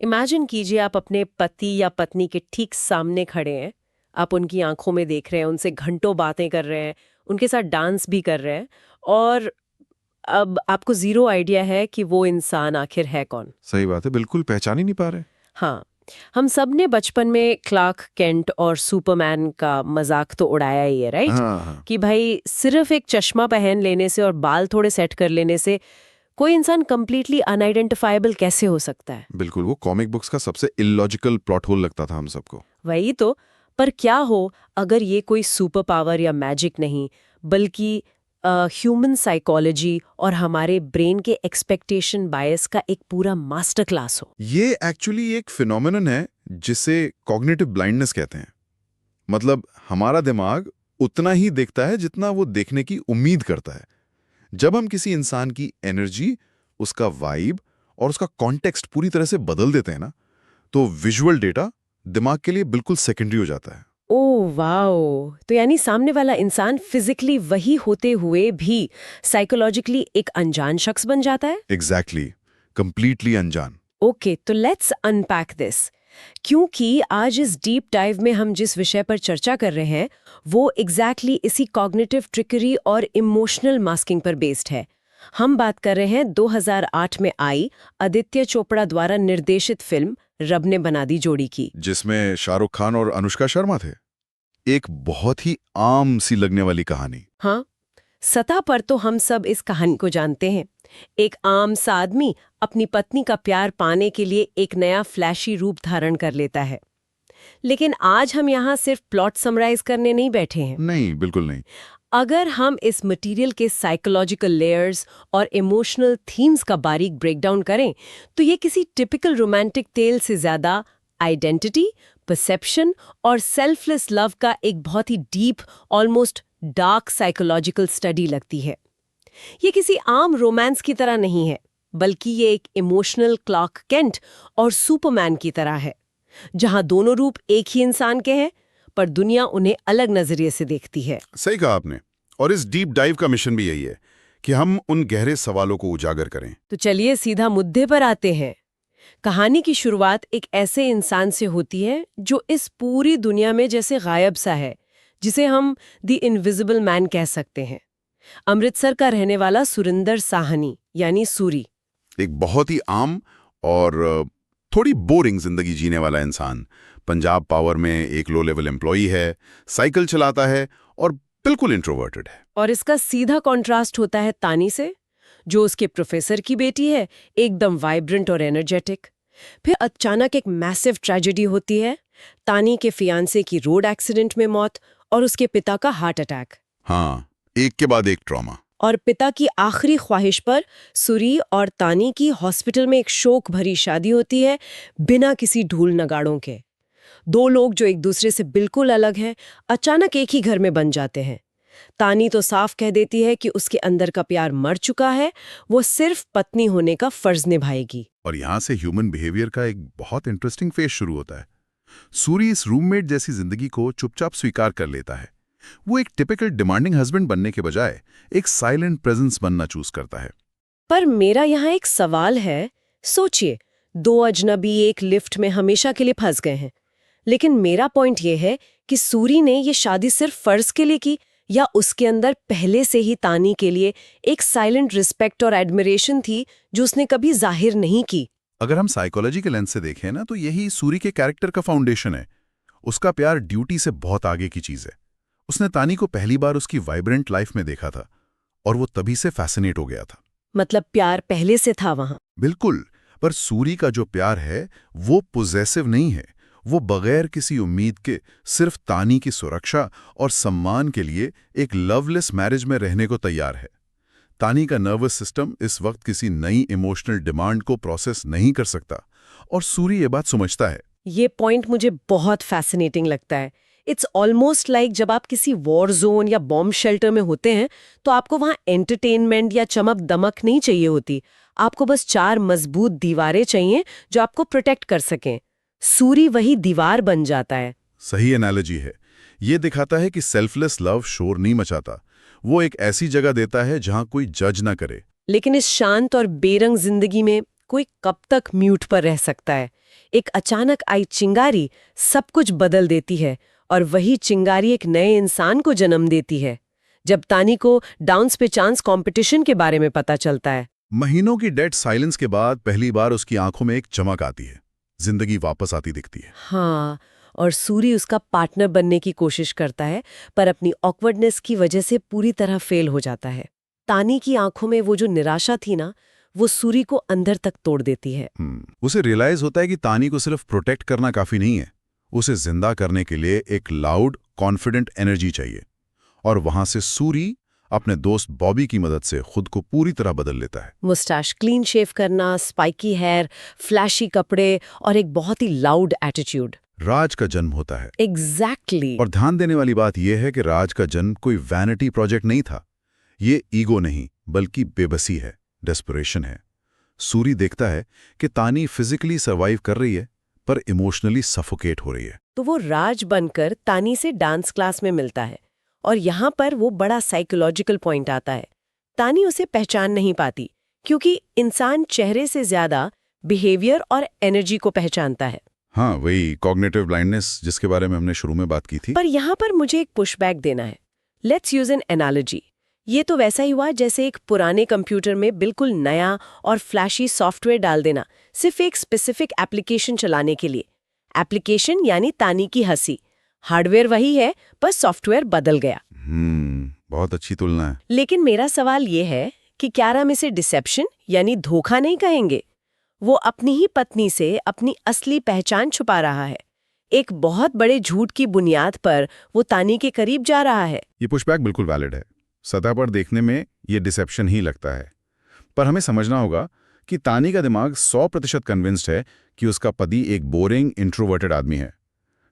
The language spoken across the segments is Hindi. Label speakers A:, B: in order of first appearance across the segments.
A: इमेजिन कीजिए आप अपने पति या पत्नी के ठीक सामने खड़े हैं। आप उनकी आंखों में देख रहे हैं, उनसे घंटों बातें कर रहे हैं, उनके साथ डांस भी कर रहे हैं और अब आपको ज़ीरो आइडिया है कि वो इंसान आखिर है कौन।
B: सही बात है, बिल्कुल पहचान ही नहीं पा रहे।
A: हाँ, हम सब ने बचपन में क्लार्क केंट और सुपरमैन का मजाक तो उड़ाया ही है, राइट?
B: हाँ हाँ।
A: कि भाई सिर्फ एक चश्मा पहन लेने से और बाल थोड़े सेट कर लेने से कोई इंसान कंप्लीटली अनआइडेंटिफाइबल कैसे हो सकता है।
B: बिल्कुल, वो कॉमिक बुक्स का सबसे इलॉजिकल प्लॉट होल लगता था हम सबको।
A: वही तो। पर क्या हो अगर ये कोई सुपर पावर या मैजिक नहीं बल्कि ह्यूमन साइकोलॉजी और हमारे ब्रेन के एक्सपेक्टेशन बायस का एक पूरा मास्टर क्लास हो।
B: ये एक्चुअली एक फिनोमेनन है जिसे कॉग्निटिव ब्लाइंडनेस कहते हैं। मतलब हमारा दिमाग उतना ही देखता है जितना वो देखने की उम्मीद करता है। जब हम किसी इंसान की एनर्जी, उसका वाइब और उसका कॉन्टेक्स्ट पूरी तरह से बदल देते हैं ना, तो विजुअल डेटा दिमाग के लिए बिल्कुल सेकेंडरी हो जाता है।
A: Oh wow! तो यानी सामने वाला इंसान फिजिकली वही होते हुए भी साइकोलॉजिकली एक अनजान शख्स बन जाता है।
B: एग्जैक्टली, कंप्लीटली अनजान।
A: ओके, तो लेट्स अनपैक दिस। क्योंकि आज इस डीप डाइव में हम जिस विषय पर चर्चा कर रहे हैं वो एग्जैक्टली इसी कॉग्निटिव ट्रिकरी और इमोशनल मास्किंग पर बेस्ड है। हम बात कर रहे हैं 2008 में आई आदित्य चोपड़ा द्वारा निर्देशित फिल्म रब ने बना दी जोड़ी की।
B: जिसमें शाहरुख खान और अनुष्का शर्मा थे। एक बहुत ही आम सी लगने वाली कहानी।
A: हाँ, सतह पर तो हम सब इस कहानी को जानते हैं। एक आम सा आदमी अपनी पत्नी का प्यार पाने के लिए एक नया फ्लैशी रूप धारण कर लेता है। लेकिन आज हम यहाँ सिर्फ प्लॉट समराइज करने नहीं बैठे हैं।
B: नहीं, बिल्कुल नहीं।
A: अगर हम इस मटेरियल के साइकोलॉजिकल लेयर्स और इमोशनल थीम्स का बारीक ब्रेकडाउन करें तो ये किसी टिपिकल रोमांटिक टेल से ज्यादा आइडेंटिटी, परसेप्शन और सेल्फलेस लव का एक बहुत ही deep, almost dark psychological study लगती है। ये किसी आम रोमांस की तरह नहीं है, बल्कि ये एक इमोशनल क्लार्क केंट और सुपरमैन की तरह है, जहां दोनों रूप एक ही इंसान के हैं पर दुनिया उन्हें अलग नजरिए से देखती है।
B: सही कहा आपने। और इस डीप डाइव का मिशन भी यही है कि हम उन गहरे सवालों को उजागर करें।
A: तो चलिए सीधा मुद्दे पर आते हैं। कहानी की शुरुआत एक ऐसे इंसान से होती है जो इस पूरी दुनिया में जैसे गायब सा है, जिसे हम द इनविजिबल मैन कह सकते हैं। अमृतसर का रहने वाला सुरिंदर साहनी यानी सूरी।
B: एक बहुत ही आम और थोड़ी बोरिंग जिंदगी जीने वाला इंसान। पंजाब पावर में एक लो लेवल एम्प्लॉई है, साइकिल चलाता है और बिल्कुल इंट्रोवर्टेड है।
A: और इसका सीधा कॉन्ट्रास्ट होता है तानी से, जो उसके प्रोफेसर की बेटी है, एकदम वाइब्रेंट और एनर्जेटिक। फिर अचानक एक मैसिव ट्रेजेडी होती है, तानी के फियांसे की रोड एक्सीडेंट में मौत और उसके पिता का हार्ट अटैक।
B: हाँ, एक के बाद एक ट्रॉमा।
A: और पिता की आखिरी ख्वाहिश पर सूरी और तानी की हॉस्पिटल में एक शोक भरी शादी होती है, बिना किसी ढूल नगाड़ों के। दो लोग जो एक दूसरे से बिल्कुल अलग हैं, अचानक एक ही घर में बन जाते हैं। तानी तो साफ कह देती है कि उसके अंदर का प्यार मर चुका है, वो सिर्फ पत्नी होने का फर्ज निभाएगी।
B: और यहाँ से ह्यूमन बिहेवियर का एक बहुत इंटरेस्टिंग फेज शुरू होता है। सूरी इस रूममेट जैसी जिंदगी को चुपचाप स्वीकार कर लेता है। वो एक टिपिकल डिमांडिंग हस्बैंड बनने के बजाय एक साइलेंट प्रेजेंस बनना चूज करता है।
A: पर मेरा यहाँ एक सवाल है। सोचिए, दो अजनबी एक लिफ्ट में हमेशा के लिए फंस गए हैं। लेकिन मेरा पॉइंट ये है कि सूरी ने ये शादी सिर्फ फर्ज के लिए की, या उसके अंदर पहले से ही तानी के लिए एक साइलेंट रिस्पेक्ट और एडमिरेशन थी जो उसने कभी जाहिर नहीं की।
B: अगर हम साइकोलॉजी के लेंस से देखें ना, तो यही सूरी के कैरेक्टर का फाउंडेशन है। उसका प्यार ड्यूटी से बहुत आगे की चीज है। उसने तानी को पहली बार उसकी वाइब्रेंट लाइफ में देखा था और वो तभी से फैसिनेट हो गया था।
A: मतलब प्यार पहले से था वहां।
B: बिल्कुल। पर सूरी का जो प्यार है वो पोजेसिव नहीं है। वो बगैर किसी उम्मीद के सिर्फ तानी की सुरक्षा और सम्मान के लिए एक लवलेस मैरिज में रहने को तैयार है। तानी का नर्वस सिस्टम इस वक्त किसी नई इमोशनल डिमांड को प्रोसेस नहीं कर सकता और सूरी ये बात समझता है।
A: ये पॉइंट मुझे बहुत फैसिनेटिंग लगता है। इट्स ऑलमोस्ट लाइक जब आप किसी वॉर जोन या बॉम्ब शेल्टर में होते हैं तो आपको वहां एंटरटेनमेंट या चमक दमक नहीं चाहिए होती। आपको बस चार मजबूत दीवारें चाहिए जो आपको प्रोटेक्ट कर सकें। सूरी वही दीवार बन जाता है।
B: सही एनालॉजी है। ये दिखाता है कि सेल्फलेस लव शोर नहीं मचाता। वो एक ऐसी जगह देता है जहां कोई जज ना करे।
A: लेकिन इस शांत और बेरंग जिंदगी में कोई कब तक म्यूट पर रह सकता है? एक अचानक आई चिंगारी सब कुछ बदल देती है और वही चिंगारी एक नए इंसान को जन्म देती है। जब तानी को डांस पे चांस कंपटीशन के बारे में पता चलता है,
C: महीनों की डेड साइलेंस के बाद पहली बार उसकी आंखों में एक चमक आती है, जिंदगी वापस आती दिखती है।
A: हाँ, और सूरी उसका पार्टनर बनने की कोशिश करता है, पर अपनी ऑकवर्डनेस की वजह से पूरी तरह फेल हो जाता है। तानी की आंखों में वो जो निराशा थी ना, वो सूरी को अंदर तक तोड़ देती है।
C: उसे रियलाइज होता है कि तानी को सिर्फ प्रोटेक्ट करना काफी नहीं है, उसे जिंदा करने के लिए एक लाउड कॉन्फिडेंट एनर्जी चाहिए। और वहां से सूरी अपने दोस्त बॉबी की मदद से खुद को पूरी तरह बदल लेता है।
A: मुस्टैच क्लीन शेव करना, स्पाइकी हेयर, फ्लैशी कपड़े और एक बहुत ही लाउड एटीट्यूड।
C: राज का जन्म होता है।
A: एग्जैक्टली।
C: और ध्यान देने वाली बात यह है कि राज का जन्म कोई वैनिटी प्रोजेक्ट नहीं था। ये ईगो नहीं, बल्कि बेबसी है, डेस्परेशन है। सूरी देखता है कि तानी फिजिकली सर्वाइव कर रही है, पर इमोशनली सफोकेट हो रही है।
A: तो वो राज बनकर तानी से डांस क्लास में मिलता है, और यहाँ पर वो बड़ा साइकोलॉजिकल पॉइंट आता है। तानी उसे पहचान नहीं पाती, क्योंकि इंसान चेहरे से ज्यादा बिहेवियर और एनर्जी को पहचानता है।
C: हाँ, वही कॉग्निटिव ब्लाइंडनेस जिसके बारे में हमने शुरू में बात की थी।
A: पर यहाँ पर मुझे एक पुशबैक देना है। Let's use N analogy. ये तो वैसा ही हुआ जैसे एक पुराने कंप्यूटर में बिल्कुल नया और फ्लैशी सॉफ्टवेयर डाल देना, सिर्फ एक स्पेसिफिक एप्लीकेशन चलाने के लिए। एप्लीकेशन यानी तानी की हंसी। हार्डवेयर वही है, पर सॉफ्टवेयर बदल गया।
C: बहुत अच्छी तुलना है।
A: लेकिन मेरा सवाल ये है कि क्या हम इसे डिसेप्शन यानी धोखा नहीं कहेंगे? वो अपनी ही पत्नी से अपनी असली पहचान छुपा रहा है। एक बहुत बड़े झूठ की बुनियाद पर वो तानी के करीब जा रहा है।
C: ये पुशबैक बिल्कुल वैलिड है। सतह पर देखने में ये डिसेप्शन ही लगता है, पर हमें समझना होगा कि तानी का दिमाग 100% कन्विंस्ड है कि उसका पति एक बोरिंग इंट्रोवर्टेड आदमी है।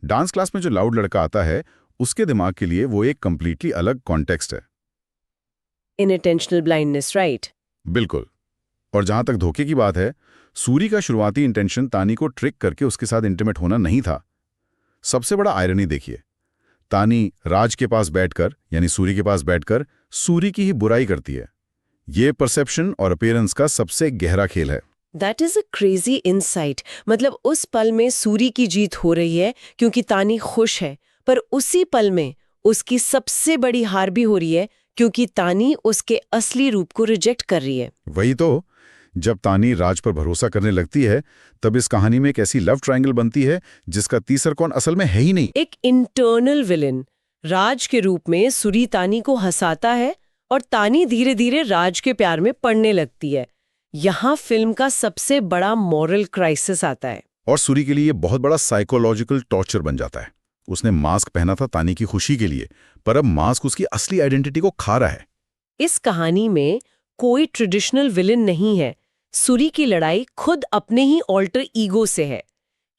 C: डांस क्लास में जो लाउड लड़का आता है, उसके दिमाग के लिए वो एक कंप्लीटली अलग कॉन्टेक्स्ट है।
A: इनअटेंशनल ब्लाइंडनेस, राइट?
C: बिल्कुल। और जहां तक धोखे की बात है, सूरी का शुरुआती इंटेंशन तानी को ट्रिक करके उसके साथ इंटीमेट होना नहीं था। सबसे बड़ा आयरनी देखिए, तानी राज के पास बैठकर यानी सूरी के पास बैठकर सूरी की ही बुराई करती है। ये परसेप्शन और अपीयरेंस का सबसे गहरा खेल है।
A: That is a crazy insight. मतलब उस पल में सूरी की जीत हो रही है क्योंकि तानी खुश है, पर उसी पल में उसकी सबसे बड़ी हार भी हो रही है क्योंकि तानी उसके असली रूप को रिजेक्ट कर रही है।
C: वही तो, जब तानी राज पर भरोसा करने लगती है, तब इस कहानी में एक ऐसी लव ट्रायंगल बनती है जिसका तीसरा कौन असल में है ही नहीं।
A: एक इंटरनल विलेन राज के रूप में सूरी तानी को हंसाता है और तानी धीरे धीरे राज के प्यार में पड़ने लगती है। यहाँ फिल्म का सबसे बड़ा मॉरल क्राइसिस आता है।
C: और सूरी के लिए ये बहुत बड़ा साइकोलॉजिकल टॉर्चर बन जाता है। उसने मास्क पहना था तानी की खुशी के लिए, पर अब मास्क उसकी असली आइडेंटिटी को खा रहा है।
A: इस कहानी में कोई ट्रेडिशनल विलेन नहीं है। सूरी की लड़ाई खुद अपने ही ऑल्टर ईगो से है।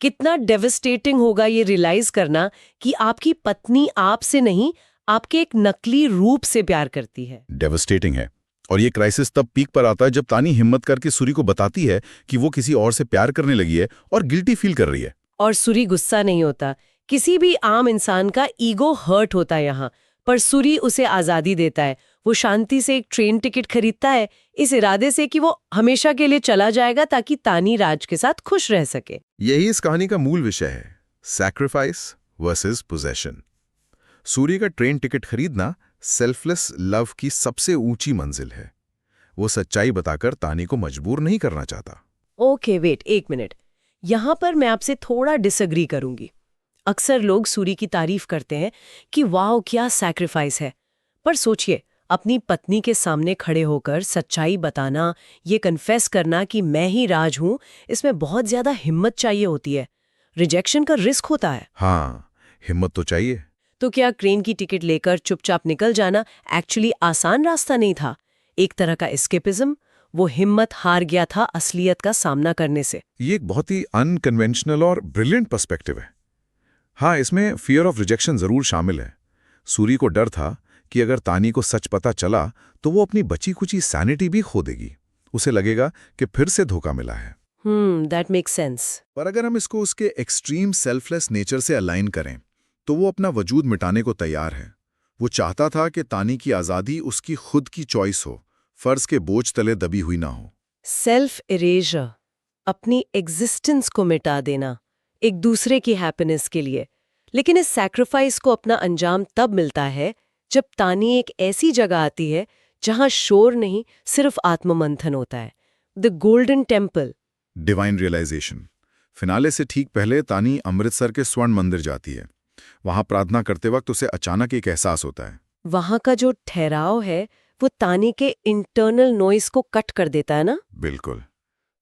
A: कितना डेविस्टेटिंग होगा ये रियलाइज करना कि आपकी पत्नी आपसे नहीं, आपके एक नकली रूप से प्यार करती है।
C: डेविस्टेटिंग है। और ये क्राइसिस तब पीक पर आता है जब तानी हिम्मत करके सूरी को बताती है कि वो किसी और से प्यार करने लगी है और गिल्टी फील कर रही है।
A: और सूरी गुस्सा नहीं होता। किसी भी आम इंसान का ईगो हर्ट होता है यहाँ, पर सूरी उसे आजादी देता है। वो शांति से एक ट्रेन टिकट खरीदता है, इस इरादे से कि वो हमेशा के लिए चला जाएगा ताकि तानी राज के साथ खुश रह सके।
B: यही इस कहानी का मूल विषय है, सैक्रिफाइस वर्सेस पोजेशन। सूर्य का ट्रेन टिकट खरीदना सेल्फलेस लव की सबसे ऊंची मंजिल है। वो सच्चाई बताकर तानी को मजबूर नहीं करना चाहता।
A: ओके वेट, एक मिनट। यहाँ पर मैं आपसे थोड़ा डिसएग्री करूंगी। अक्सर लोग सूरी की तारीफ करते हैं कि वाओ क्या सैक्रिफाइस है, पर सोचिए, अपनी पत्नी के सामने खड़े होकर सच्चाई बताना, ये कन्फेस करना कि मैं ही राज हूं, इसमें बहुत ज्यादा हिम्मत चाहिए होती है। रिजेक्शन का रिस्क होता है।
B: हाँ, हिम्मत तो चाहिए।
A: तो क्या ट्रेन की टिकट लेकर चुपचाप निकल जाना एक्चुअली आसान रास्ता नहीं था? एक तरह का एस्केपिज्म? वो हिम्मत हार गया था असलियत का सामना करने से।
B: ये एक बहुत ही अनकन्वेंशनल और ब्रिलियंट पर्सपेक्टिव है। हाँ, इसमें फियर ऑफ रिजेक्शन जरूर शामिल है। सूरी को डर था कि अगर तानी को सच पता चला तो वो अपनी बची कुची सैनिटी भी खो देगी। उसे लगेगा कि फिर से धोखा मिला है।
A: That makes sense.
B: पर अगर हम इसको उसके एक्सट्रीम सेल्फलेस नेचर से अलाइन करें तो वो अपना वजूद मिटाने को तैयार है। वो चाहता था कि तानी की आज़ादी उसकी खुद की चॉइस हो, फर्ज के बोझ तले दबी हुई ना हो।
A: सेल्फ इरेजर, अपनी एग्जिस्टेंस को मिटा देना, एक दूसरे की हैप्पीनेस के लिए। लेकिन इस सैक्रिफाइस को अपना अंजाम तब मिलता है जब तानी एक ऐसी जगह आती है जहां शोर नहीं, सिर्फ आत्ममंथन होता है। The golden temple.
C: Divine realization. Finale से ठीक पहले तानी अमृतसर के स्वर्ण मंदिर जाती है। वहां प्रार्थना करते वक्त उसे अचानक एक एहसास होता है।
A: वहां का जो ठहराव है वो तानी के इंटरनल नॉइस को कट कर देता है ना।
C: बिल्कुल।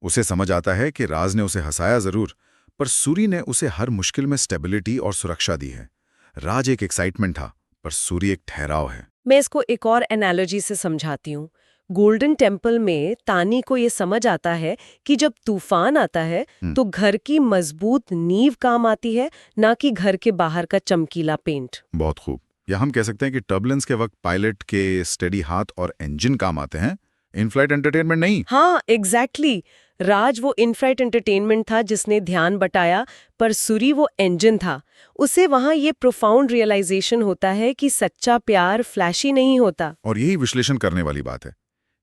C: उसे समझ आता है कि राज ने उसे हंसाया जरूर, पर सूरी ने उसे हर मुश्किल में स्टेबिलिटी और सुरक्षा दी है। राज एक एक्साइटमेंट था, पर सूरी एक ठहराव है।
A: मैं इसको एक और एनालॉजी से समझाती हूँ। गोल्डन टेम्पल में तानी को ये समझ आता है कि जब तूफान आता है तो घर की मजबूत नींव काम आती है, ना कि घर के बाहर का चमकीला पेंट।
C: बहुत खूब। या हम कह सकते हैं कि टर्बुलेंस के वक्त पायलट के स्टेडी हाथ और इंजन काम आते हैं, इन फ्लाइट एंटरटेनमेंट नहीं।
A: हाँ, एग्जैक्टली। राज वो इन फ्लाइट एंटरटेनमेंट था जिसने ध्यान बटाया, पर सूरी वो इंजन था। उसे वहां ये प्रोफाउंड रियलाइजेशन होता है कि सच्चा प्यार फ्लैशी नहीं होता।
C: और यही विश्लेषण करने वाली बात है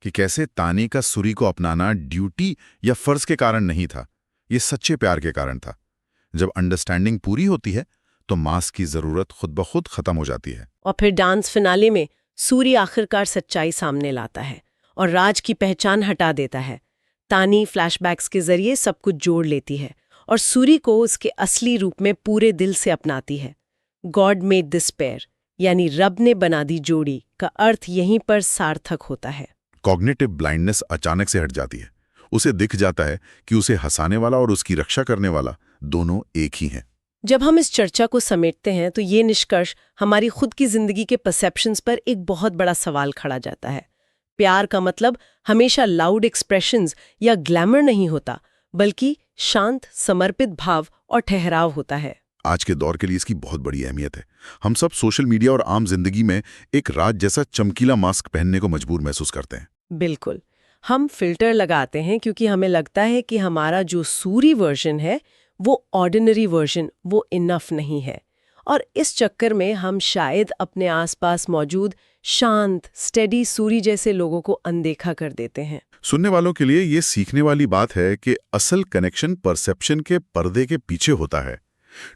C: कि कैसे तानी का सूरी को अपनाना ड्यूटी या फर्ज के कारण नहीं था, ये सच्चे प्यार के कारण था। जब अंडरस्टैंडिंग पूरी होती है तो मास की जरूरत खुद ब खुद खत्म हो जाती है।
A: और फिर डांस फिनाले में सूरी आखिरकार सच्चाई सामने लाता है और राज की पहचान हटा देता है। तानी फ्लैशबैक्स के जरिए सब कुछ जोड़ लेती है और सूरी को उसके असली रूप में पूरे दिल से अपनाती है। गॉड मेड दिस पेयर, यानी रब ने बना दी जोड़ी का अर्थ यहीं पर सार्थक होता है।
C: कॉग्निटिव ब्लाइंडनेस अचानक से हट जाती है। उसे दिख जाता है कि उसे हंसाने वाला और उसकी रक्षा करने वाला दोनों एक ही हैं।
A: जब हम इस चर्चा को समेटते हैं तो ये निष्कर्ष हमारी खुद की जिंदगी के परसेप्शंस पर एक बहुत बड़ा सवाल खड़ा जाता है। प्यार का मतलब हमेशा लाउड एक्सप्रेशंस या ग्लैमर नहीं होता, बल्कि शांत, समर्पित भाव और ठहराव होता है।
C: आज के दौर के लिए इसकी बहुत बड़ी अहमियत है। हम सब सोशल मीडिया और आम जिंदगी में एक राज जैसा चमकीला मास्क पहनने को मजबूर महसूस करते हैं।
A: बिल्कुल। हम फिल्टर लगाते हैं क्योंकि हमें लगता है कि हमारा जो सूरी वर्जन है, वो ऑर्डिनरी वर्जन, वो इनफ नहीं है। और इस चक्कर में हम शायद अपने आसपास मौजूद शांत, स्टेडी सूरी जैसे लोगों को अनदेखा कर देते हैं।
C: सुनने वालों के लिए ये सीखने वाली बात है कि असल कनेक्शन परसेप्शन के पर्दे के पीछे होता है।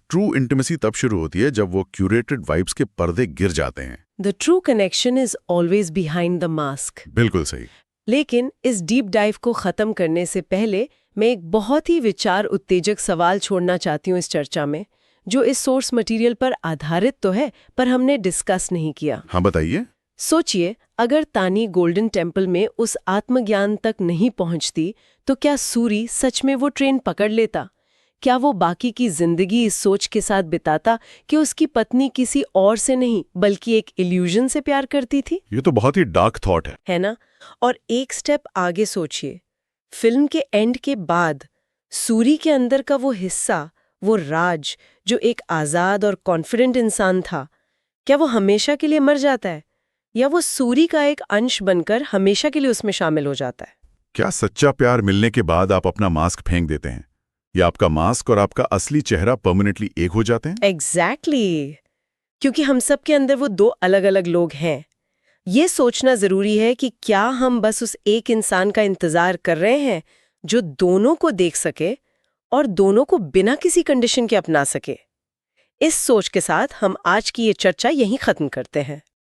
C: ट्रू इंटिमेसी तब शुरू होती है जब वो क्यूरेटेड वाइब्स के पर्दे गिर जाते हैं।
A: The true connection is always behind the mask.
C: बिल्कुल सही।
A: लेकिन इस डीप डाइव को खत्म करने से पहले मैं एक बहुत ही विचार उत्तेजक सवाल छोड़ना चाहती हूँ इस चर्चा में, जो इस सोर्स मटेरियल पर आधारित तो है, पर हमने डिस्कस नहीं किया।
C: हाँ, बताइए।
A: सोचिए, अगर तानी गोल्डन टेम्पल में उस आत्मज्ञान तक नहीं पहुंचती तो क्या सूरी सच में वो ट्रेन पकड़ लेता? क्या वो बाकी की जिंदगी इस सोच के साथ बिताता कि उसकी पत्नी किसी और से नहीं बल्कि एक इल्यूजन से प्यार करती थी?
C: ये तो बहुत ही डार्क थॉट है
A: ना? और एक स्टेप आगे सोचिए, फिल्म के एंड के बाद सूरी के अंदर का वो हिस्सा, वो राज जो एक आजाद और कॉन्फिडेंट इंसान था, क्या वो हमेशा के लिए मर जाता है या वो सूरी का एक अंश बनकर हमेशा के लिए उसमें शामिल हो जाता है?
C: क्या सच्चा प्यार मिलने के बाद आप अपना मास्क फेंक देते हैं, या आपका मास्क और आपका असली चेहरा परमानेंटली एक हो जाते हैं?
A: एग्जैक्टली। क्योंकि हम सब के अंदर वो दो अलग अलग लोग हैं। ये सोचना जरूरी है कि क्या हम बस उस एक इंसान का इंतजार कर रहे हैं जो दोनों को देख सके और दोनों को बिना किसी कंडीशन के अपना सके। इस सोच के साथ हम आज की ये चर्चा यहीं खत्म करते हैं।